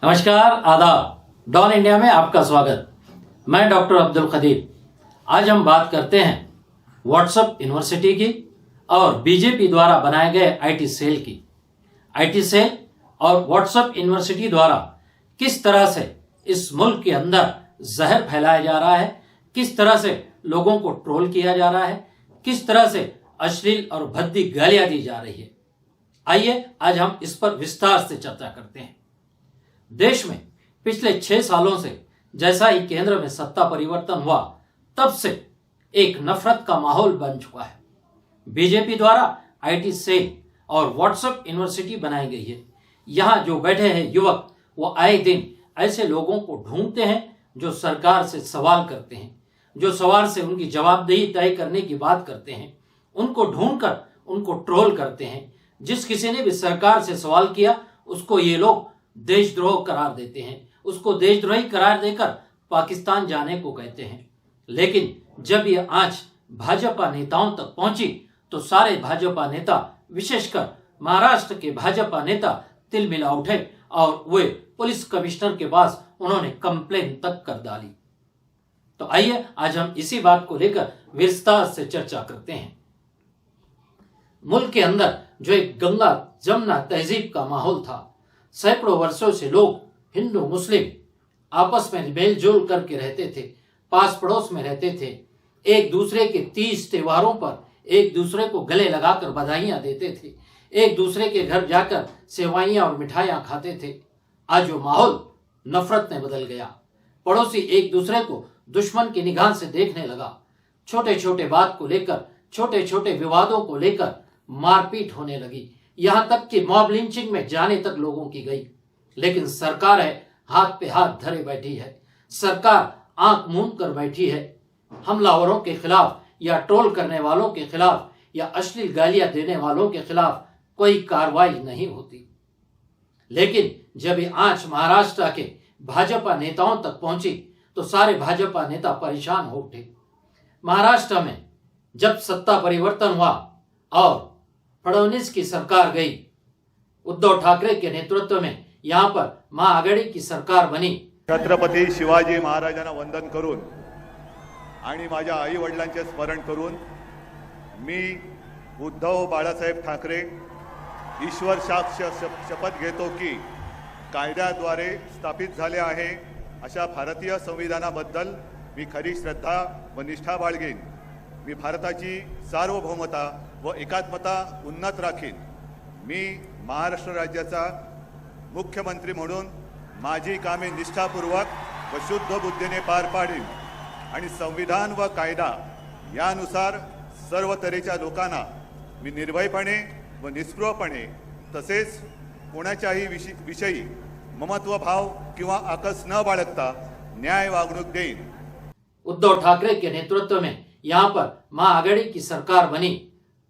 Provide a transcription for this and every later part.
नमस्कार, आदाब। Don India में आपका स्वागत। मैं डॉक्टर अब्दुल कदीर। आज हम बात करते हैं व्हाट्सएप यूनिवर्सिटी की और बीजेपी द्वारा बनाए गए आईटी सेल की। आईटी सेल और व्हाट्सएप यूनिवर्सिटी द्वारा किस तरह से इस मुल्क के अंदर जहर फैलाया जा रहा है, किस तरह से लोगों को ट्रोल किया जा रहा है, किस तरह से अश्लील और भद्दी गालियां दी जा रही है। आइए आज हम इस पर विस्तार से चर्चा करते हैं। देश में पिछले 6 सालों से जैसा ही केंद्र में सत्ता परिवर्तन हुआ, तब से एक नफरत का माहौल बन चुका है। बीजेपी द्वारा आईटी सेल और व्हाट्सएप यूनिवर्सिटी बनाई गई है। यहाँ जो बैठे हैं युवक, वो आए दिन ऐसे लोगों को ढूंढते हैं जो सरकार से सवाल करते हैं, जो सवाल से उनकी जवाबदेही तय करने की बात करते हैं। उनको ढूंढकर उनको ट्रोल करते हैं। जिस किसी ने भी सरकार से सवाल किया, उसको ये लोग देशद्रोह करार देते हैं, उसको देशद्रोही करार देकर पाकिस्तान जाने को कहते हैं। लेकिन जब ये आंच भाजपा नेताओं तक पहुंची तो सारे भाजपा नेता, विशेषकर महाराष्ट्र के भाजपा नेता तिल मिला उठे और वे पुलिस कमिश्नर के पास उन्होंने कंप्लेन तक कर डाली। तो आइए आज हम इसी बात को लेकर विस्तार से चर्चा करते हैं। मुल्क के अंदर जो एक गंगा जमुना तहजीब का माहौल था, सैकड़ों वर्षों से लोग हिंदू मुस्लिम आपस में मेलजोल करके रहते थे, पास पड़ोस में रहते थे, एक दूसरे के 30 त्योहारों पर एक दूसरे को गले लगाकर बधाइयां देते थे, एक दूसरे के घर जाकर सेवाइयां और मिठाइयां खाते थे। आज वो माहौल नफरत में बदल गया। पड़ोसी एक दूसरे को दुश्मन की निगाह से देखने लगा। छोटे छोटे बात को लेकर, छोटे छोटे विवादों को लेकर मारपीट होने लगी। यहां तक कि मॉब लिंचिंग में जाने तक लोगों की गई। लेकिन सरकार है हाथ पे हाथ धरे बैठी है। सरकार आंख मूंद कर बैठी है। हमलावरों के खिलाफ या ट्रोल करने वालों के खिलाफ या अश्लील गालियां देने वालों के खिलाफ कोई कार्रवाई नहीं होती। लेकिन जब ये आंच महाराष्ट्र के भाजपा नेताओं तक पहुंची तो सारे भाजपा नेता परेशान हो उठे। महाराष्ट्र में जब सत्ता परिवर्तन हुआ और फडणवीस की सरकार गई, उद्धव ठाकरे के नेतृत्व में यहाँ पर महाआघाडी की सरकार बनी। छत्रपती शिवाजी महाराजांना वंदन करून आणि माझ्या आई वडिलांचे स्मरण करून मी उद्धव बाळासाहेब ठाकरे ईश्वर साक्ष शपथ घेतो की कायद्याद्वारे स्थापित झाले आहे अशा भारतीय संविधानाबद्दल मी खरी श्रद्धा व निष्ठा बाळगेन। मी भारताची सार्वभौमता व एकात्मता उन्नत राखीन। मी महाराष्ट्र राज्याचा मुख्यमंत्री म्हणून माझी कामे निष्ठापूर्वक व शुद्ध बुद्धीने पार पाडीन आणि संविधान व कायदा यानुसार सर्व तऱ्हेच्या लोकांना मी निर्भयपणे व निस्पृहपणे तसेच कोणाच्याही विषयी ममत्व भाव किंवा आकस न बाळगता न्याय वागणूक देईन। उद्धव ठाकरे के नेतृत्व में यहाँ पर महाआघाडी की सरकार बनी।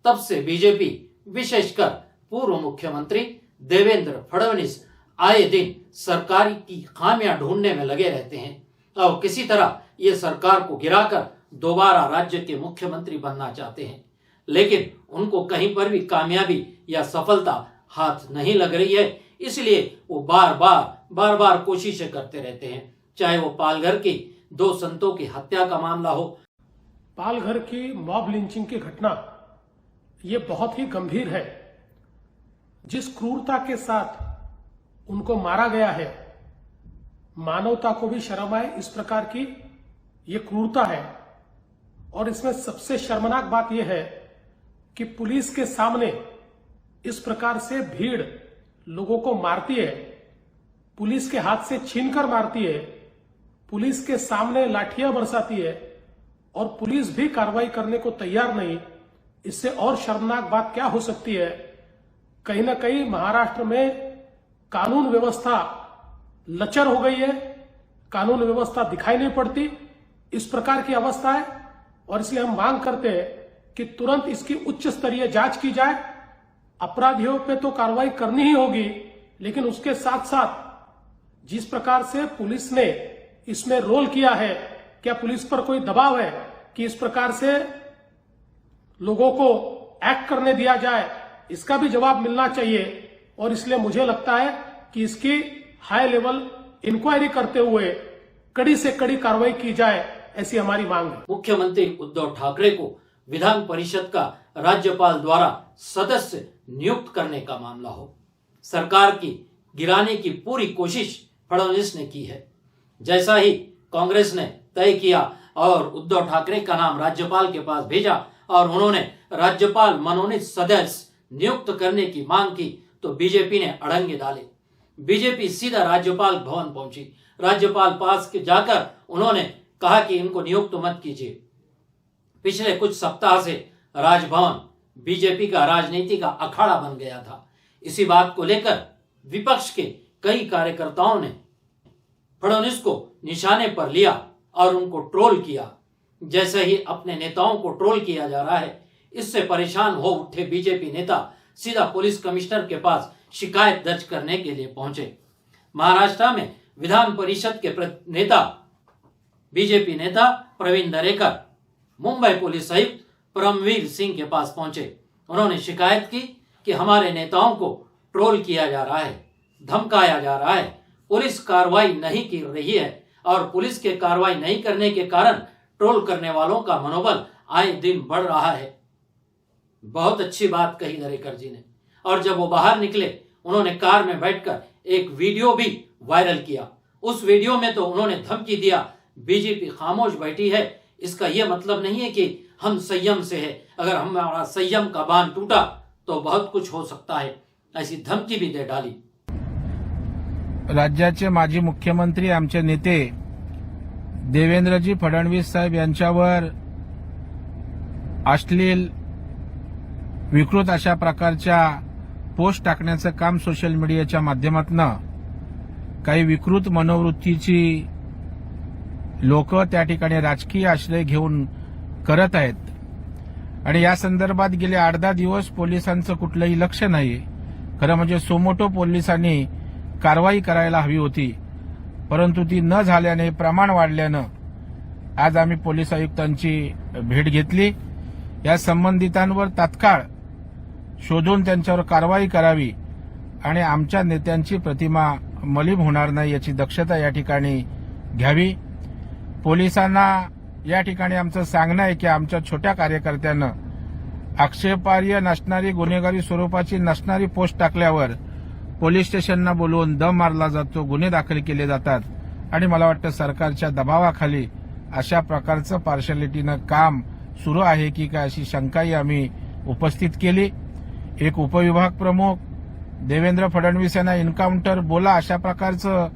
तब से बीजेपी, विशेषकर पूर्व मुख्यमंत्री देवेंद्र फडणवीस आए दिन सरकार की खामियां ढूंढने में लगे रहते हैं और किसी तरह ये सरकार को गिराकर दोबारा राज्य के मुख्यमंत्री बनना चाहते हैं। लेकिन उनको कहीं पर भी कामयाबी या सफलता हाथ नहीं लग रही है। इसलिए वो बार बार कोशिशें करते रहते हैं। चाहे वो पालघर की 2 संतों की हत्या का मामला हो, पालघर की मॉब लिंचिंग की घटना ये बहुत ही गंभीर है। जिस क्रूरता के साथ उनको मारा गया है, मानवता को भी शर्म आए इस प्रकार की ये क्रूरता है। और इसमें सबसे शर्मनाक बात यह है कि पुलिस के सामने इस प्रकार से भीड़ लोगों को मारती है, पुलिस के हाथ से छीनकर मारती है, पुलिस के सामने लाठियां बरसाती है और पुलिस भी कार्रवाई करने को तैयार नहीं। इससे और शर्मनाक बात क्या हो सकती है? कहीं ना कहीं महाराष्ट्र में कानून व्यवस्था लचर हो गई है, कानून व्यवस्था दिखाई नहीं पड़ती, इस प्रकार की अवस्था है। और इसलिए हम मांग करते हैं कि तुरंत इसकी उच्च स्तरीय जांच की जाए। अपराधियों पे तो कार्रवाई करनी ही होगी, लेकिन उसके साथ साथ जिस प्रकार से पुलिस ने इसमें रोल किया है, क्या पुलिस पर कोई दबाव है कि इस प्रकार से लोगों को एक्ट करने दिया जाए, इसका भी जवाब मिलना चाहिए। और इसलिए मुझे लगता है कि इसकी हाई लेवल इंक्वायरी करते हुए कड़ी से कड़ी कार्रवाई की जाए, ऐसी हमारी मांग है। मुख्यमंत्री उद्धव ठाकरे को विधान परिषद का राज्यपाल द्वारा सदस्य नियुक्त करने का मामला हो, सरकार की गिराने की पूरी कोशिश फडणवीस ने की है। जैसा ही कांग्रेस ने तय किया और उद्धव ठाकरे का नाम राज्यपाल के पास भेजा और उन्होंने राज्यपाल मनोनीत सदस्य नियुक्त करने की मांग की, तो बीजेपी ने अड़ंगे डाले। बीजेपी सीधा राज्यपाल भवन पहुंची। राज्यपाल पास के जाकर उन्होंने कहा कि इनको नियुक्त मत कीजिए। पिछले कुछ सप्ताह से राजभवन बीजेपी का राजनीति का अखाड़ा बन गया था। इसी बात को लेकर विपक्ष के कई कार्यकर्ताओं ने फडणवीस को निशाने पर लिया और उनको ट्रोल किया। जैसे ही अपने नेताओं को ट्रोल किया जा रहा है, इससे परेशान हो उठे बीजेपी नेता सीधा पुलिस कमिश्नर के पास शिकायत दर्ज करने के लिए पहुंचे। महाराष्ट्र में विधान परिषद के बीजेपी नेता प्रवीण दरेकर मुंबई पुलिस आयुक्त परमवीर सिंह के पास पहुंचे। उन्होंने शिकायत की कि हमारे नेताओं को ट्रोल किया जा रहा है, धमकाया जा रहा है, पुलिस कार्रवाई नहीं की रही है और पुलिस के कार्रवाई नहीं करने के कारण ट्रोल करने वालों का मनोबल आए दिन बढ़ रहा है। बहुत अच्छी बात कही दरेकर जी ने। और जब वो बाहर निकले, उन्होंने कार में बैठकर एक वीडियो भी वायरल किया। उस वीडियो में तो उन्होंने धमकी दिया, बीजेपी खामोश बैठी है, इसका यह मतलब नहीं है कि हम संयम से है, अगर हमारा संयम का बांध टूटा तो बहुत कुछ हो सकता है, ऐसी धमकी भी दे डाली। राज्याचे माजी मुख्यमंत्री आमचे नेते देवेंद्रजी फडणवीस साहेब यांच्यावर अश्लील विकृत अशा प्रकारच्या पोस्ट टाकण्याचं काम सोशल मीडियाच्या माध्यमातून काही विकृत मनोवृत्तीची लोक त्या ठिकाणी राजकीय आश्रय घेऊन करत आहेत आणि या संदर्भात गेले 8-10 दिवस पोलिसांचं कुठलंही लक्ष नाही। खरं म्हणजे सोमोटो पोलिसांनी कारवाई करायला हवी होती, परंतु ती न झाल्याने, प्रमाण वाढल्यानं आज आम्ही पोलीस आयुक्तांची भेट घेतली। या संबंधितांवर तात्काळ शोधून त्यांच्यावर कारवाई करावी आणि आमच्या नेत्यांची प्रतिमा मलीम होणार नाही याची दक्षता या ठिकाणी घ्यावी। पोलिसांना या ठिकाणी आमचं सांगणं आहे की आमच्या छोट्या कार्यकर्त्यांना आक्षेपार्ह नसणारी, गुन्हेगारी स्वरूपाची नसणारी पोस्ट टाकल्यावर पोलीस स्टेशनना बोलवून दम मारला जातो, गुन्हे दाखल केले जातात आणि मला वाटतं सरकारच्या दबावाखाली अशा प्रकारचं पार्शालिटीनं काम सुरू आहे की काय अशी शंकाही आम्ही उपस्थित केली। एक उपविभाग प्रमुख देवेंद्र फडणवीस यांना एन्काउंटर बोला अशा प्रकारचं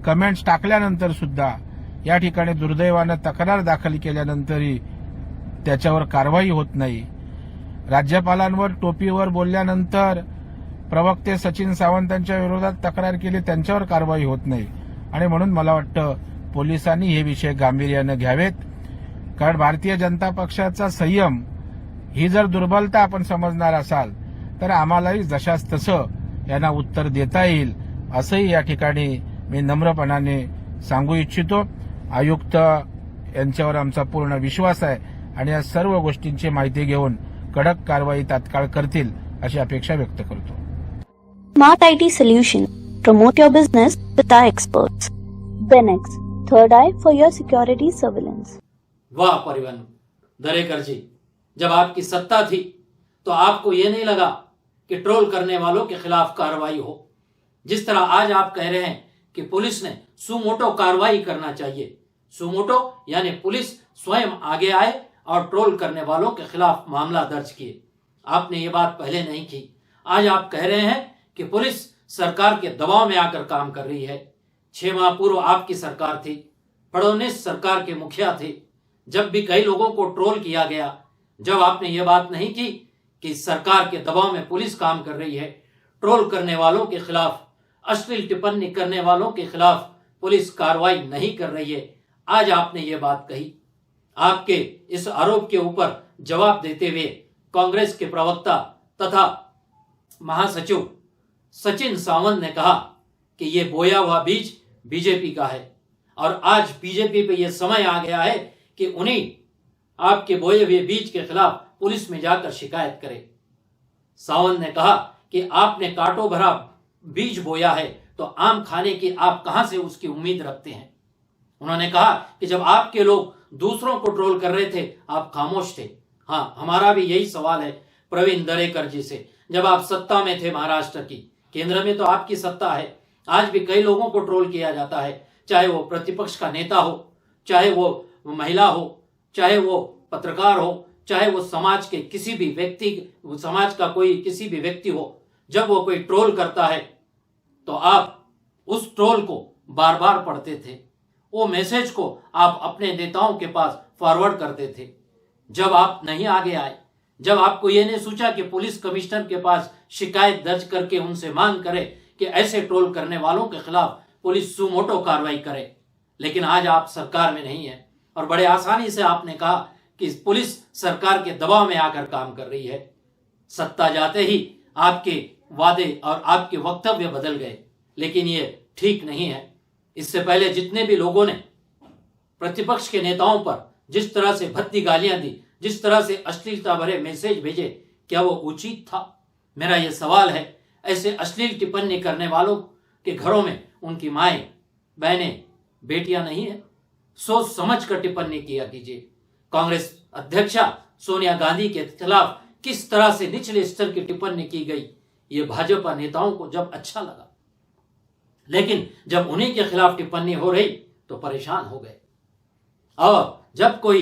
कमेंट्स टाकल्यानंतर सुद्धा या ठिकाणी दुर्दैवानं तक्रार दाखल केल्यानंतरही त्याच्यावर कारवाई होत नाही। राज्यपालांवर टोपीवर बोलल्यानंतर प्रवक्ते सचिन सावंतांच्या विरोधात तक्रार केली, त्यांच्यावर कारवाई होत नाही आणि म्हणून मला वाटतं पोलिसांनी हे विषय गांभीर्याने घ्यावेत। कारण भारतीय जनता पक्षाचा संयम ही जर दुर्बलता आपण समजणार असाल तर आम्हालाही जशास तसं यांना उत्तर देता येईल असंही या ठिकाणी मी नम्रपणाने सांगू इच्छितो। आयुक्त यांच्यावर आमचा पूर्ण विश्वास आहे आणि या सर्व गोष्टींची माहिती घेऊन कडक कारवाई तात्काळ करतील अशी अपेक्षा व्यक्त करतो। Smart IT Solution. Promote your business with our experts. Benex, third eye for your security surveillance. वाह परिवहन दरेकर जी, जब आपकी सत्ता थी तो आपको ये नहीं लगा कि ट्रोल करने वालों के खिलाफ कार्रवाई हो। जिस तरह आज आप कह रहे हैं कि पुलिस ने सुमोटो कार्रवाई करना चाहिए, सुमोटो यानी पुलिस स्वयं आगे आए और ट्रोल करने वालों के खिलाफ मामला दर्ज किए। आपने ये बात पहले नहीं की। आज आप कह रहे हैं कि पुलिस सरकार के दबाव में आकर काम कर रही है। 6 माह पूर्व आपकी सरकार थी, फडणवीस सरकार के मुखिया थे, जब भी कई लोगों को ट्रोल किया गया, जब आपने ये बात नहीं की कि सरकार के दबाव में पुलिस काम कर रही है, ट्रोल करने वालों के खिलाफ, अश्लील टिप्पणी करने वालों के खिलाफ पुलिस कार्रवाई नहीं कर रही है, आज आपने ये बात कही। आपके इस आरोप के ऊपर जवाब देते हुए कांग्रेस के प्रवक्ता तथा महासचिव सचिन सावंत ने कहा कि ये बोया हुआ बीज बीजेपी का है और आज बीजेपी पे ये समय आ गया है कि उन्हीं आपके बोए हुए बीज के खिलाफ पुलिस में जाकर शिकायत करे। सावंत ने कहा कि आपने कांटों भरा बीज बोया है, तो आम खाने की आप कहां से उसकी उम्मीद रखते हैं। उन्होंने कहा कि जब आपके लोग दूसरों को ट्रोल कर रहे थे आप खामोश थे। हाँ, हमारा भी यही सवाल है प्रवीण दरेकर जी से। जब आप सत्ता में थे महाराष्ट्र की, केंद्र में तो आपकी सत्ता है, आज भी कई लोगों को ट्रोल किया जाता है, चाहे वो प्रतिपक्ष का नेता हो, चाहे वो महिला हो, चाहे वो पत्रकार हो, चाहे वो समाज के किसी भी व्यक्ति, समाज का कोई किसी भी व्यक्ति हो। जब वो कोई ट्रोल करता है तो आप उस ट्रोल को बार बार पढ़ते थे, वो मैसेज को आप अपने नेताओं के पास फॉरवर्ड करते थे। जब आप नहीं आगे आए, जब आपको ये नहीं सोचा कि पुलिस कमिश्नर के पास शिकायत दर्ज करके उनसे मांग करे कि ऐसे ट्रोल करने वालों के खिलाफ पुलिस सुमोटो कार्रवाई करे, लेकिन आज आप सरकार में नहीं है और बड़े आसानी से आपने कहा कि पुलिस सरकार के दबाव में आकर काम कर रही है। सत्ता जाते ही आपके वादे और आपके वक्तव्य बदल गए, लेकिन ये ठीक नहीं है। इससे पहले जितने भी लोगों ने प्रतिपक्ष के नेताओं पर जिस तरह से भद्दी गालियां दी, जिस तरह से अश्लीलता भरे मैसेज भेजे, क्या वो उचित था? मेरा यह सवाल है। ऐसे अश्लील टिप्पणी करने वालों के घरों में उनकी माएं, बहनें, बेटियां नहीं है? सोच समझ कर टिप्पणी किया कीजिए। कांग्रेस अध्यक्षा सोनिया गांधी के खिलाफ किस तरह से निचले स्तर की टिप्पणी की गई, ये भाजपा नेताओं को जब अच्छा लगा, लेकिन जब उन्हीं के खिलाफ टिप्पणी हो रही तो परेशान हो गए। और जब कोई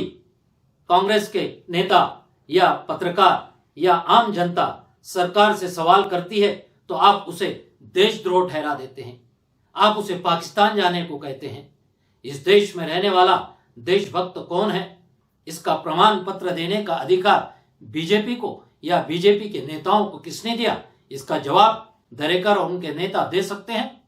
कांग्रेस के नेता या पत्रकार या आम जनता सरकार से सवाल करती है तो आप उसे देशद्रोह ठहरा देते हैं, आप उसे पाकिस्तान जाने को कहते हैं। इस देश में रहने वाला देशभक्त कौन है, इसका प्रमाण पत्र देने का अधिकार बीजेपी को या बीजेपी के नेताओं को किसने दिया? इसका जवाब दरेकर और उनके नेता दे सकते हैं?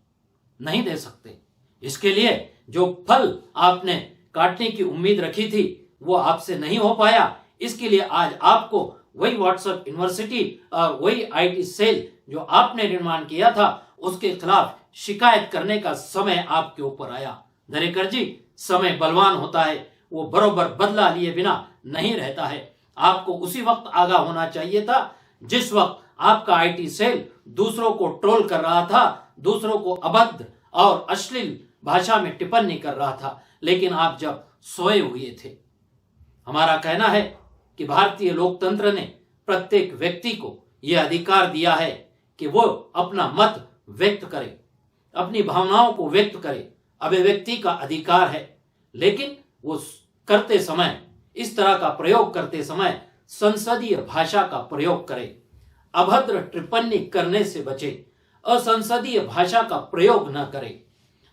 नहीं दे सकते। इसके लिए जो फल आपने काटने की उम्मीद रखी थी वो आपसे नहीं हो पाया। इसके लिए आज आपको वही व्हाट्सएप यूनिवर्सिटी और वही आईटी सेल जो आपने निर्माण किया था उसके खिलाफ शिकायत करने का समय आपके ऊपर आया। दरेकर जी, समय बलवान होता है, वो बरोबर बदला लिए बिना नहीं रहता है। आपको उसी वक्त आगाह होना चाहिए था जिस वक्त आपका आईटी सेल दूसरों को ट्रोल कर रहा था, दूसरों को अभद्र और अश्लील भाषा में टिप्पणी कर रहा था, लेकिन आप जब सोए हुए थे। हमारा कहना है कि भारतीय लोकतंत्र ने प्रत्येक व्यक्ति को यह अधिकार दिया है कि वो अपना मत व्यक्त करे, अपनी भावनाओं को व्यक्त करे, अभिव्यक्ति का अधिकार है, लेकिन वो करते समय, इस तरह का प्रयोग करते समय संसदीय भाषा का प्रयोग करे, अभद्र टिप्पणी करने से बचे, असंसदीय भाषा का प्रयोग न करे।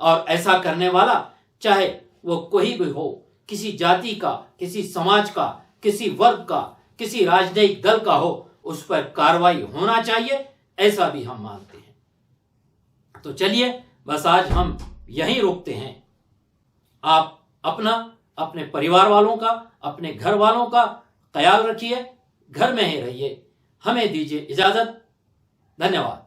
और ऐसा करने वाला चाहे वो कोई भी हो, किसी जाति का, किसी समाज का, किसी वर्ग का, किसी राजनीतिक दल का हो, उस पर कार्रवाई होना चाहिए, ऐसा भी हम मानते हैं। तो चलिए बस आज हम यहीं रोकते हैं। आप अपना, अपने परिवार वालों का, अपने घर वालों का ख्याल रखिए, घर में ही रहिए। हमें दीजिए इजाजत। धन्यवाद।